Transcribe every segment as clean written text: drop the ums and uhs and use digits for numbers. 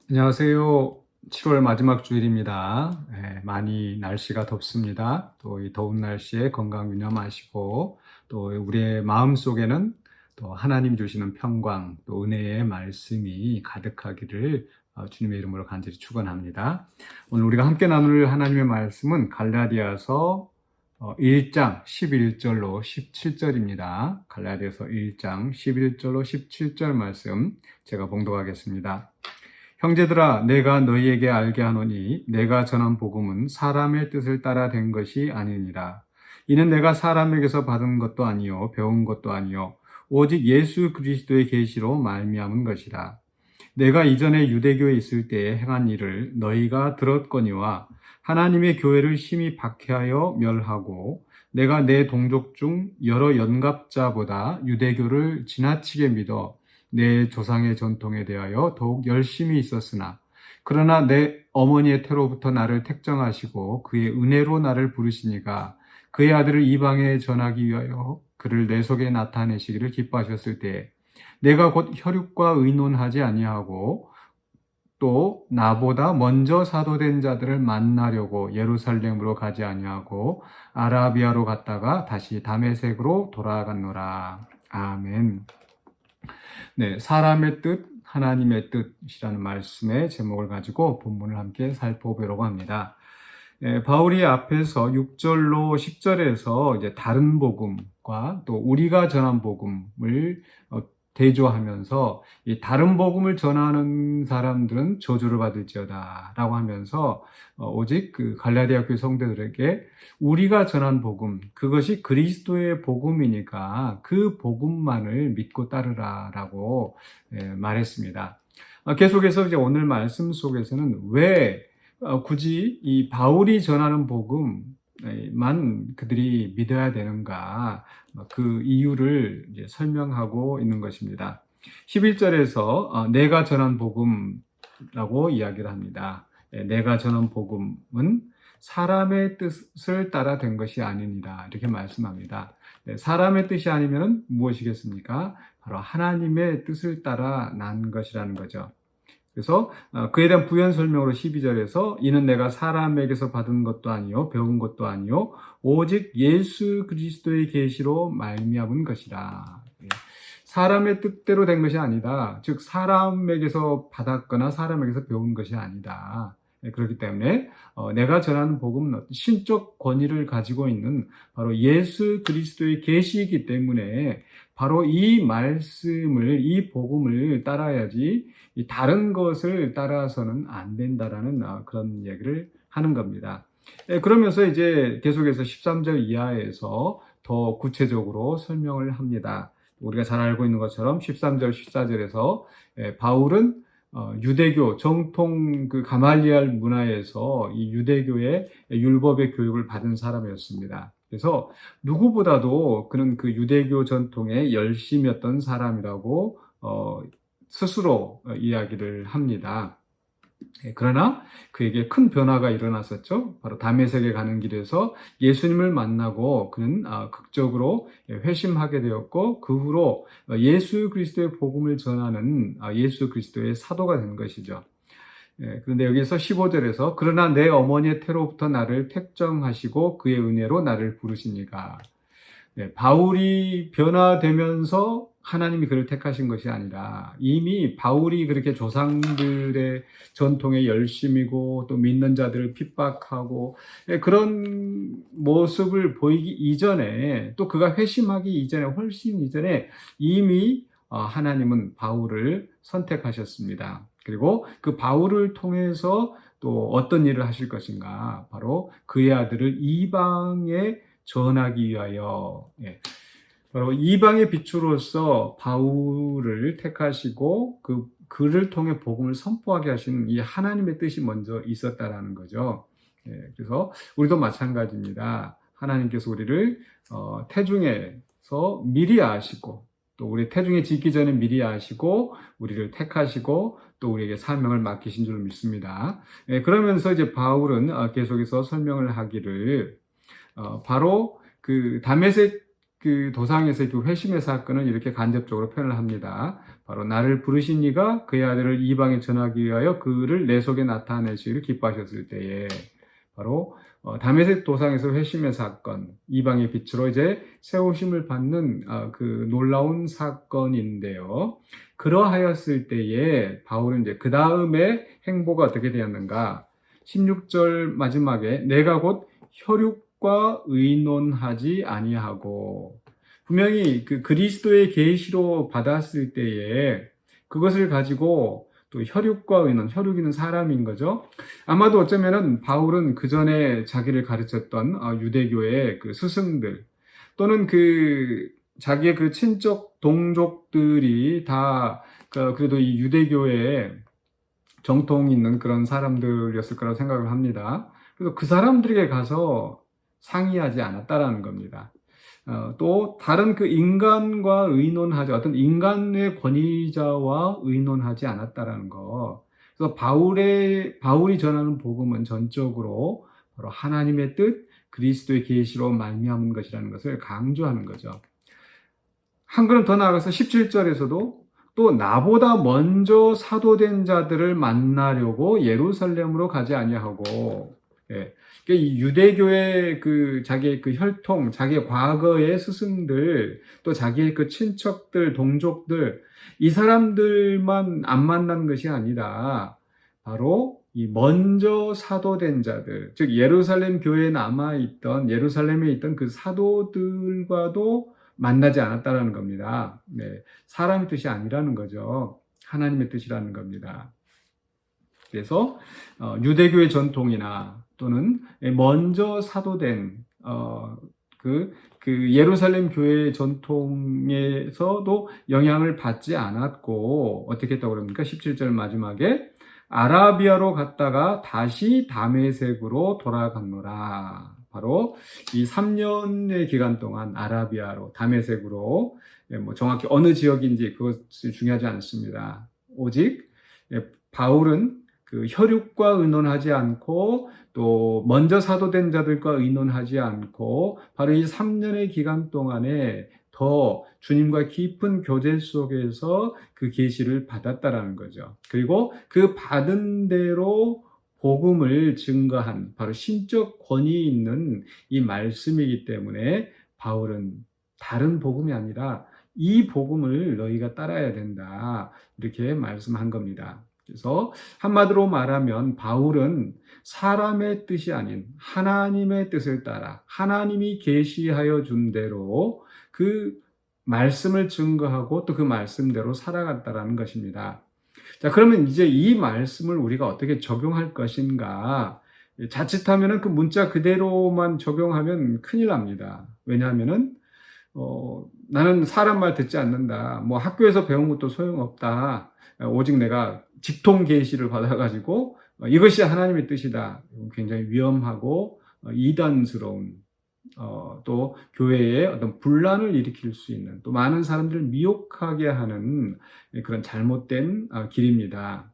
안녕하세요. 7월 마지막 주일입니다. 많이 날씨가 덥습니다. 또 이 더운 날씨에 건강 유념하시고, 또 우리의 마음 속에는 또 하나님 주시는 평강, 또 은혜의 말씀이 가득하기를 주님의 이름으로 간절히 축원합니다. 오늘 우리가 함께 나눌 하나님의 말씀은 갈라디아서 1장 11절로 17절입니다. 갈라디아서 1장 11절로 17절 말씀 제가 봉독하겠습니다. 형제들아, 내가 너희에게 알게 하노니 내가 전한 복음은 사람의 뜻을 따라 된 것이 아니니라. 이는 내가 사람에게서 받은 것도 아니요 배운 것도 아니요 오직 예수 그리스도의 계시로 말미암은 것이라. 내가 이전에 유대교에 있을 때에 행한 일을 너희가 들었거니와 하나님의 교회를 심히 박해하여 멸하고, 내가 내 동족 중 여러 연갑자보다 유대교를 지나치게 믿어 내 조상의 전통에 대하여 더욱 열심히 있었으나, 그러나 내 어머니의 태로부터 나를 택정하시고 그의 은혜로 나를 부르시니가 그의 아들을 이방에 전하기 위하여 그를 내 속에 나타내시기를 기뻐하셨을 때에, 내가 곧 혈육과 의논하지 아니하고 또 나보다 먼저 사도된 자들을 만나려고 예루살렘으로 가지 아니하고 아라비아로 갔다가 다시 다메섹으로 돌아갔노라. 아멘. 네, 사람의 뜻, 하나님의 뜻이라는 말씀의 제목을 가지고 본문을 함께 살펴보려고 합니다. 바울이 앞에서 6절로 10절에서 이제 다른 복음과 또 우리가 전한 복음을 대조하면서, 이 다른 복음을 전하는 사람들은 저주를 받을지어다 라고 하면서 오직 그 갈라디아 교회 성도들에게 우리가 전한 복음, 그것이 그리스도의 복음이니까 그 복음만을 믿고 따르라 라고 말했습니다. 계속해서 이제 오늘 말씀 속에서는 왜 굳이 이 바울이 전하는 복음만 그들이 믿어야 되는가, 그 이유를 이제 설명하고 있는 것입니다. 11절에서 내가 전한 복음라고 이야기를 합니다. 내가 전한 복음은 사람의 뜻을 따라 된 것이 아니니라, 이렇게 말씀합니다. 사람의 뜻이 아니면 무엇이겠습니까? 바로 하나님의 뜻을 따라 난 것이라는 거죠. 그래서 그에 대한 부연 설명으로 12절에서 이는 내가 사람에게서 받은 것도 아니요 배운 것도 아니요 오직 예수 그리스도의 계시로 말미암은 것이라. 사람의 뜻대로 된 것이 아니다. 즉 사람에게서 받았거나 사람에게서 배운 것이 아니다. 그렇기 때문에 내가 전하는 복음은 신적 권위를 가지고 있는 바로 예수 그리스도의 계시이기 때문에 바로 이 말씀을, 이 복음을 따라야지 다른 것을 따라서는 안 된다라는 그런 얘기를 하는 겁니다. 그러면서 이제 계속해서 13절 이하에서 더 구체적으로 설명을 합니다. 우리가 잘 알고 있는 것처럼 13절, 14절에서 바울은 유대교 정통 그 가말리알 문화에서 이 유대교의 율법의 교육을 받은 사람이었습니다. 그래서 누구보다도 그는 그 유대교 전통에 열심이었던 사람이라고 스스로 이야기를 합니다. 그러나 그에게 큰 변화가 일어났었죠. 바로 다메섹에 가는 길에서 예수님을 만나고 그는 극적으로 회심하게 되었고, 그 후로 예수 그리스도의 복음을 전하는 예수 그리스도의 사도가 된 것이죠. 그런데 여기서 15절에서 그러나 내 어머니의 태로부터 나를 택정하시고 그의 은혜로 나를 부르시니가, 바울이 변화되면서 하나님이 그를 택하신 것이 아니라 이미 바울이 그렇게 조상들의 전통에 열심이고 또 믿는 자들을 핍박하고 그런 모습을 보이기 이전에, 또 그가 회심하기 이전에, 훨씬 이전에 이미 하나님은 바울을 선택하셨습니다. 그리고 그 바울을 통해서 또 어떤 일을 하실 것인가, 바로 그의 아들을 이방에 전하기 위하여, 바로 이방의 빛으로서 바울을 택하시고 그를 통해 복음을 선포하게 하시는 이 하나님의 뜻이 먼저 있었다라는 거죠. 그래서 우리도 마찬가지입니다. 하나님께서 우리를 태중에서 미리 아시고, 또 우리 태중에 짓기 전에 미리 아시고 우리를 택하시고 또 우리에게 사명을 맡기신 줄 믿습니다. 그러면서 이제 바울은 계속해서 설명을 하기를, 바로 그 다메섹 그 도상에서의 그 회심의 사건을 이렇게 간접적으로 표현을 합니다. 바로 나를 부르신 이가 그의 아들을 이방에 전하기 위하여 그를 내 속에 나타내시기를 기뻐하셨을 때에, 바로 다메섹 도상에서 회심의 사건, 이방의 빛으로 이제 세우심을 받는 그 놀라운 사건인데요. 그러하였을 때에 바울은 이제 그 다음에 행보가 어떻게 되었는가? 16절 마지막에 내가 곧 혈육과 의논하지 아니하고, 분명히 그 그리스도의 계시로 받았을 때에 그것을 가지고 또 혈육과 의논, 혈육이는 사람인 거죠. 아마도 어쩌면은 바울은 그 전에 자기를 가르쳤던 유대교의 그 스승들, 또는 그 자기의 그 친척 동족들이 다 그래도 이 유대교의 정통 있는 그런 사람들이었을 거라고 생각을 합니다. 그래서 그 사람들에게 가서 상의하지 않았다라는 겁니다. 또 다른 그 인간과 의논하지, 어떤 인간의 권위자와 의논하지 않았다라는 거. 그래서 바울이 전하는 복음은 전적으로 바로 하나님의 뜻, 그리스도의 계시로 말미암은 것이라는 것을 강조하는 거죠. 한 걸음 더 나아가서 17절에서도 또 나보다 먼저 사도된 자들을 만나려고 예루살렘으로 가지 아니하고, 이 유대교의 그 자기의 그 혈통, 자기의 과거의 스승들, 또 자기의 그 친척들, 동족들, 이 사람들만 안 만난 것이 아니라 바로 이 먼저 사도된 자들, 즉 예루살렘 교회에 남아있던, 예루살렘에 있던 그 사도들과도 만나지 않았다라는 겁니다. 사람의 뜻이 아니라는 거죠. 하나님의 뜻이라는 겁니다. 그래서 유대교의 전통이나 또는 먼저 사도된 그 예루살렘 교회의 전통에서도 영향을 받지 않았고, 어떻게 했다고 그럽니까? 17절 마지막에 아라비아로 갔다가 다시 다메섹으로 돌아갔노라. 바로 이 3년의 기간 동안 아라비아로, 다메섹으로, 뭐 정확히 어느 지역인지 그것이 중요하지 않습니다. 오직 바울은 그 혈육과 의논하지 않고 또 먼저 사도된 자들과 의논하지 않고 바로 이 3년의 기간 동안에 더 주님과 깊은 교제 속에서 그 계시를 받았다라는 거죠. 그리고 그 받은 대로 복음을 증거한 바로 신적 권위 있는 이 말씀이기 때문에 바울은 다른 복음이 아니라 이 복음을 너희가 따라야 된다, 이렇게 말씀한 겁니다. 그래서 한마디로 말하면 바울은 사람의 뜻이 아닌 하나님의 뜻을 따라 하나님이 계시하여 준 대로 그 말씀을 증거하고 또 그 말씀대로 살아갔다라는 것입니다. 자, 그러면 이제 이 말씀을 우리가 어떻게 적용할 것인가? 자칫하면은 그 문자 그대로만 적용하면 큰일 납니다. 왜냐하면은 나는 사람 말 듣지 않는다. 뭐 학교에서 배운 것도 소용없다. 오직 내가 직통 계시를 받아가지고 이것이 하나님의 뜻이다. 굉장히 위험하고 이단스러운, 또 교회에 어떤 분란을 일으킬 수 있는, 또 많은 사람들을 미혹하게 하는 그런 잘못된 길입니다.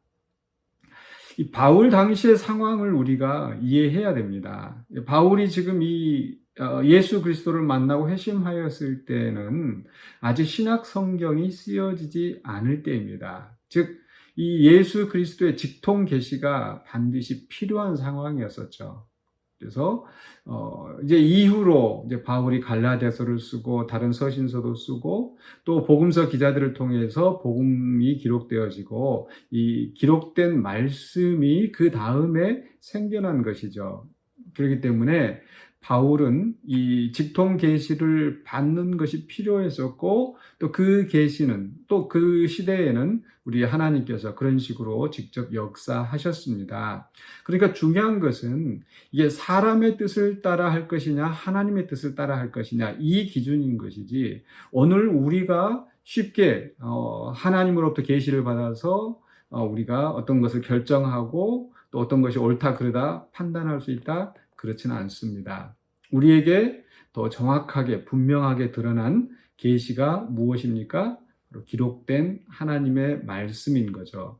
이 바울 당시의 상황을 우리가 이해해야 됩니다. 바울이 지금 이 예수 그리스도를 만나고 회심하였을 때는 아직 신약 성경이 쓰여지지 않을 때입니다. 즉, 이 예수 그리스도의 직통 계시가 반드시 필요한 상황이었었죠. 그래서 이제 이후로 이제 바울이 갈라디아서를 쓰고 다른 서신서도 쓰고 또 복음서 기자들을 통해서 복음이 기록되어지고 이 기록된 말씀이 그 다음에 생겨난 것이죠. 그렇기 때문에 바울은 이 직통 계시를 받는 것이 필요했었고, 또 그 계시는, 또 그 시대에는 우리 하나님께서 그런 식으로 직접 역사하셨습니다. 그러니까 중요한 것은 이게 사람의 뜻을 따라 할 것이냐 하나님의 뜻을 따라 할 것이냐, 이 기준인 것이지, 오늘 우리가 쉽게 하나님으로부터 계시를 받아서 우리가 어떤 것을 결정하고 또 어떤 것이 옳다 그르다 판단할 수 있다, 그렇지는 않습니다. 우리에게 더 정확하게 분명하게 드러난 계시가 무엇입니까? 바로 기록된 하나님의 말씀인 거죠.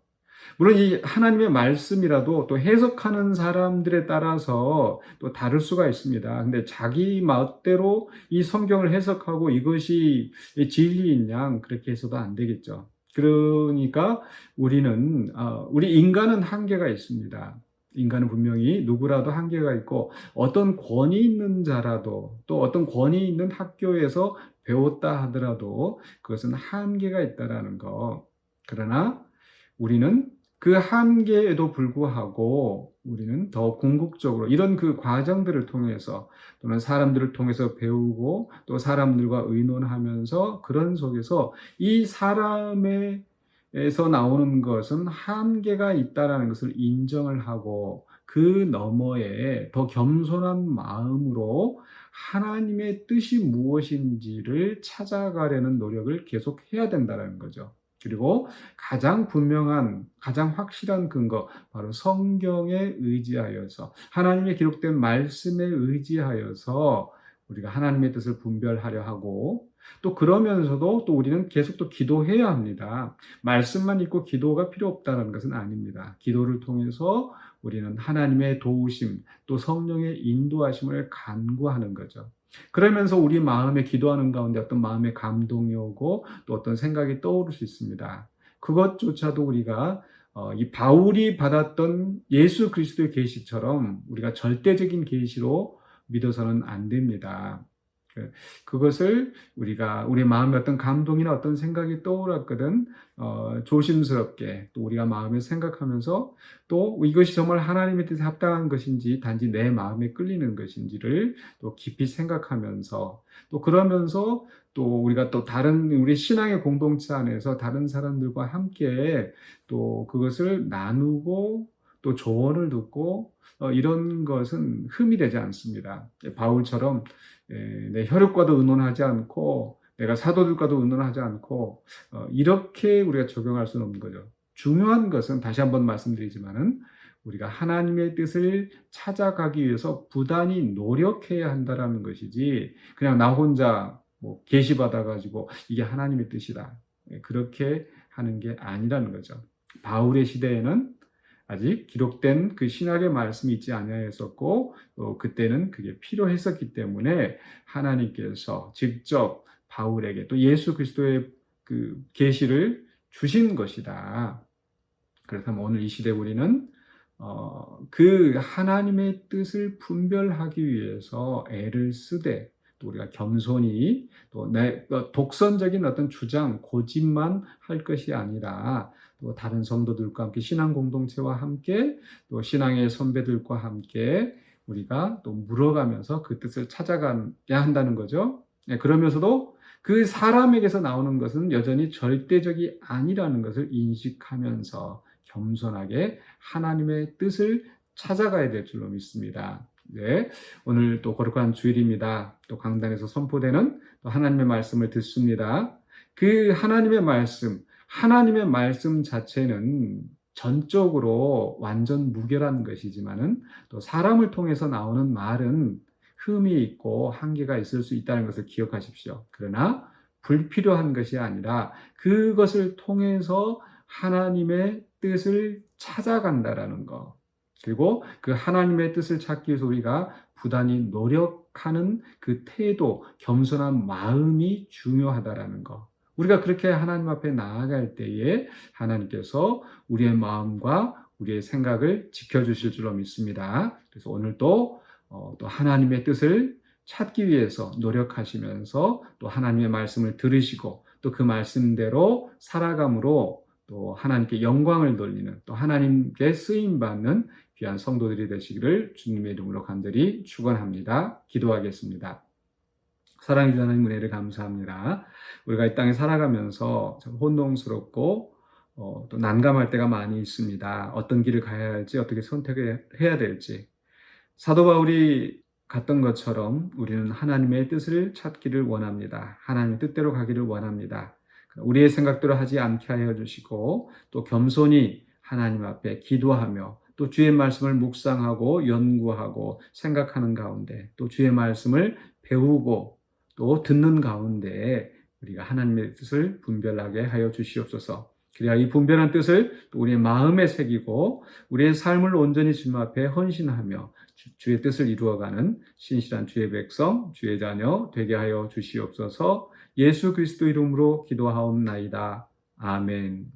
물론 이 하나님의 말씀이라도 또 해석하는 사람들에 따라서 또 다를 수가 있습니다. 근데 자기 마음대로 이 성경을 해석하고 이것이 진리인 양 그렇게 해서도 안 되겠죠. 그러니까 우리 인간은 한계가 있습니다. 인간은 분명히 누구라도 한계가 있고 어떤 권위 있는 자라도 또 어떤 권위 있는 학교에서 배웠다 하더라도 그것은 한계가 있다라는 거. 그러나 우리는 그 한계에도 불구하고 우리는 더 궁극적으로 이런 그 과정들을 통해서 또는 사람들을 통해서 배우고 또 사람들과 의논하면서 그런 속에서 이 사람에서 나오는 것은 한계가 있다라는 것을 인정을 하고 그 너머에 더 겸손한 마음으로 하나님의 뜻이 무엇인지를 찾아가려는 노력을 계속 해야 된다는 거죠. 그리고 가장 분명한, 가장 확실한 근거, 바로 성경에 의지하여서, 하나님의 기록된 말씀에 의지하여서 우리가 하나님의 뜻을 분별하려 하고, 또 그러면서도 또 우리는 계속 또 기도해야 합니다. 말씀만 있고 기도가 필요 없다는 것은 아닙니다. 기도를 통해서 우리는 하나님의 도우심, 또 성령의 인도하심을 간구하는 거죠. 그러면서 우리 마음에 기도하는 가운데 어떤 마음의 감동이 오고 또 어떤 생각이 떠오를 수 있습니다. 그것조차도 우리가 이 바울이 받았던 예수 그리스도의 계시처럼 우리가 절대적인 계시로 믿어서는 안 됩니다. 그것을 우리가 우리 마음에 어떤 감동이나 어떤 생각이 떠올랐거든 조심스럽게 또 우리가 마음에 생각하면서 또 이것이 정말 하나님의 뜻에 합당한 것인지 단지 내 마음에 끌리는 것인지를 또 깊이 생각하면서 또 그러면서 또 우리가 또 다른 우리 신앙의 공동체 안에서 다른 사람들과 함께 또 그것을 나누고 또 조언을 듣고 이런 것은 흠이 되지 않습니다. 바울처럼 내 혈육과도 의논하지 않고 내가 사도들과도 의논하지 않고 이렇게 우리가 적용할 수는 없는 거죠. 중요한 것은 다시 한번 말씀드리지만은 우리가 하나님의 뜻을 찾아가기 위해서 부단히 노력해야 한다라는 것이지 그냥 나 혼자 뭐 계시 받아가지고 이게 하나님의 뜻이다 그렇게 하는 게 아니라는 거죠. 바울의 시대에는 아직 기록된 그 신학의 말씀이 있지 아니하였었고 그때는 그게 필요했었기 때문에 하나님께서 직접 바울에게 또 예수 그리스도의 그 계시를 주신 것이다. 그렇다면 오늘 이 시대 우리는 그 하나님의 뜻을 분별하기 위해서 애를 쓰되 또 우리가 겸손히 또 독선적인 어떤 주장, 고집만 할 것이 아니라 또 다른 성도들과 함께 신앙 공동체와 함께 또 신앙의 선배들과 함께 우리가 또 물어가면서 그 뜻을 찾아가야 한다는 거죠. 그러면서도 그 사람에게서 나오는 것은 여전히 절대적이 아니라는 것을 인식하면서 겸손하게 하나님의 뜻을 찾아가야 될 줄로 믿습니다. 네, 오늘 또 거룩한 주일입니다. 또 강단에서 선포되는 또 하나님의 말씀을 듣습니다. 그 하나님의 말씀 자체는 전적으로 완전 무결한 것이지만은 또 사람을 통해서 나오는 말은 흠이 있고 한계가 있을 수 있다는 것을 기억하십시오. 그러나 불필요한 것이 아니라 그것을 통해서 하나님의 뜻을 찾아간다라는 것. 그리고 그 하나님의 뜻을 찾기 위해서 우리가 부단히 노력하는 그 태도, 겸손한 마음이 중요하다라는 것. 우리가 그렇게 하나님 앞에 나아갈 때에 하나님께서 우리의 마음과 우리의 생각을 지켜주실 줄로 믿습니다. 그래서 오늘도 또 하나님의 뜻을 찾기 위해서 노력하시면서 또 하나님의 말씀을 들으시고 또 그 말씀대로 살아감으로 또 하나님께 영광을 돌리는 또 하나님께 쓰임받는 귀한 성도들이 되시기를 주님의 이름으로 간절히 축원합니다. 기도하겠습니다. 사랑해 주신 하나님 은혜를 감사합니다. 우리가 이 땅에 살아가면서 참 혼동스럽고 또 난감할 때가 많이 있습니다. 어떤 길을 가야 할지 어떻게 선택을 해야 될지 사도 바울이 갔던 것처럼 우리는 하나님의 뜻을 찾기를 원합니다. 하나님의 뜻대로 가기를 원합니다. 우리의 생각대로 하지 않게 하여 주시고 또 겸손히 하나님 앞에 기도하며 또 주의 말씀을 묵상하고 연구하고 생각하는 가운데 또 주의 말씀을 배우고 또 듣는 가운데 우리가 하나님의 뜻을 분별하게 하여 주시옵소서. 그래야 이 분별한 뜻을 또 우리의 마음에 새기고 우리의 삶을 온전히 주님 앞에 헌신하며 주의 뜻을 이루어가는 신실한 주의 백성, 주의 자녀 되게 하여 주시옵소서. 예수 그리스도 이름으로 기도하옵나이다. 아멘.